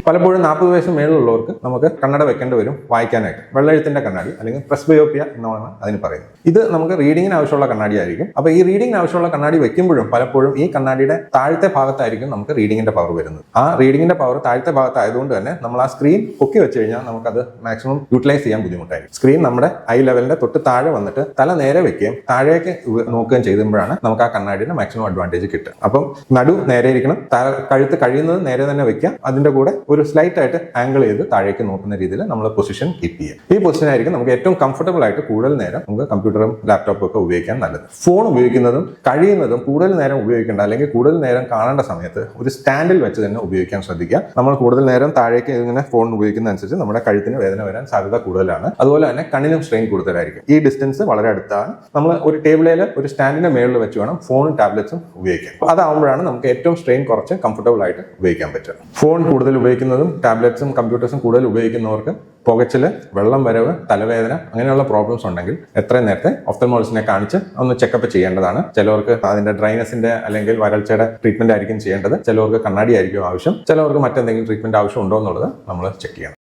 പലപ്പോഴും 40 വയസ്സ് മേളിലുള്ളവർക്ക് നമുക്ക് കണ്ണട വെക്കേണ്ടി വരും വായിക്കാനായിട്ട്. വെള്ളെഴുത്തിന്റെ കണ്ണാടി അല്ലെങ്കിൽ പ്രസ്ബയോപ്പിയ എന്നാണ് അതിന് പറയുന്നത്. ഇത് നമുക്ക് റീഡിങ്ങിന് ആവശ്യമുള്ള കണ്ണാടി ആയിരിക്കും. അപ്പോൾ ഈ റീഡിങ്ങിന് ആവശ്യമുള്ള കണ്ണാടി വെക്കുമ്പോഴും പലപ്പോഴും ഈ കണ്ണാടിയുടെ താഴത്തെ ഭാഗത്തായിരിക്കും നമുക്ക് റീഡിങ്ങിന്റെ പവർ വരുന്നത്. ആ റീഡിങ്ങിന്റെ പവർ താഴത്തെ ഭാഗത്തായതുകൊണ്ട് തന്നെ നമ്മൾ ആ സ്ക്രീൻ പൊക്കി വെച്ച് കഴിഞ്ഞാൽ നമുക്കത് മാക്സിമം യൂട്ടിലൈസ് ചെയ്യാൻ ബുദ്ധിമുട്ടായിരിക്കും. സ്ക്രീൻ നമ്മുടെ ഐ ലെവലിന്റെ തൊട്ട് താഴെ വന്നിട്ട് തല നേരെ വെക്കുകയും താഴേക്ക് നോക്കുകയും ചെയ്യുമ്പോഴാണ് നമുക്ക് ആ കണ്ണാടിയുടെ മാക്സിമം അഡ്വാൻറ്റേജ് കിട്ടുക. അപ്പം നടു നേരെ ഇരിക്കണം, കഴുത്ത് കഴിയുന്നത് നേരെ തന്നെ വെക്കുക. അതിന്റെ കൂടെ ഒരു സ്ലൈറ്റ് ആയിട്ട് ആംഗിൾ ചെയ്ത് താഴേക്ക് നോക്കുന്ന രീതിയിൽ നമ്മൾ പൊസിഷൻ കീപ്പ് ചെയ്യുക. ഈ പൊസിഷൻ ആയിരിക്കും നമുക്ക് ഏറ്റവും കംഫർട്ടബിൾ ആയിട്ട് കൂടുതൽ നേരം നമുക്ക് കമ്പ്യൂട്ടറും ലാപ്ടോപ്പും ഒക്കെ ഉപയോഗിക്കാൻ നല്ലത്. ഫോൺ ഉപയോഗിക്കുന്നതും കഴിയുന്നതും കൂടുതൽ നേരം ഉപയോഗിക്കേണ്ട അല്ലെങ്കിൽ കൂടുതൽ നേരം കാണേണ്ട സമയത്ത് ഒരു സ്റ്റാൻഡിൽ വെച്ച് തന്നെ ഉപയോഗിക്കാൻ ശ്രദ്ധിക്കുക. നമ്മൾ കൂടുതൽ നേരം താഴേക്ക് ഇങ്ങനെ ഫോൺ ഉപയോഗിക്കുന്ന അനുസരിച്ച് നമ്മുടെ കഴുത്തിന് വേദന വരാൻ സാധ്യത കൂടുതലാണ്. അതുപോലെ തന്നെ കണ്ണിനും സ്ട്രെയിൻ കൂടുതലായിരിക്കും. ഈ ഡിസ്റ്റൻസ് വളരെ അടുത്താണ്. നമ്മൾ ഒരു ടേബിളിൽ ഒരു സ്റ്റാൻഡിന്റെ മേളിൽ വെച്ച് വേണം ഫോണും ടാബ്ലറ്റ്സും ഉപയോഗിക്കാൻ. അതാവുമ്പോഴാണ് നമുക്ക് ഏറ്റവും സ്ട്രെയിൻ കുറച്ച് കംഫർട്ടബിൾ ആയിട്ട് ഉപയോഗിക്കാൻ പറ്റുക. ഫോൺ കൂടുതൽ ഉപയോഗിക്കുന്നതും ടാബ്ലറ്റ്സും കമ്പ്യൂട്ടേഴ്സും കൂടുതൽ ഉപയോഗിക്കുന്നവർക്ക് പുകച്ചില്, വെള്ളം വരവ്, തലവേദന അങ്ങനെയുള്ള പ്രോബ്ലംസ് ഉണ്ടെങ്കിൽ എത്രയും നേരത്തെ ഒഫ്തൽമോളജിസ്റ്റിനെ കാണിച്ച് ഒന്ന് ചെക്കപ്പ് ചെയ്യേണ്ടതാണ്. ചിലവർക്ക് അതിന്റെ ഡ്രൈനസിന്റെ അല്ലെങ്കിൽ വരൾച്ചയുടെ ട്രീറ്റ്മെന്റ് ആയിരിക്കും ചെയ്യേണ്ടത്. ചിലവർക്ക് കണ്ണാടി ആയിരിക്കും ആവശ്യം. ചിലവർക്ക് മറ്റെന്തെങ്കിലും ട്രീറ്റ്മെന്റ് ആവശ്യം ഉണ്ടോ എന്നുള്ളത് നമ്മൾ ചെക്ക് ചെയ്യണം.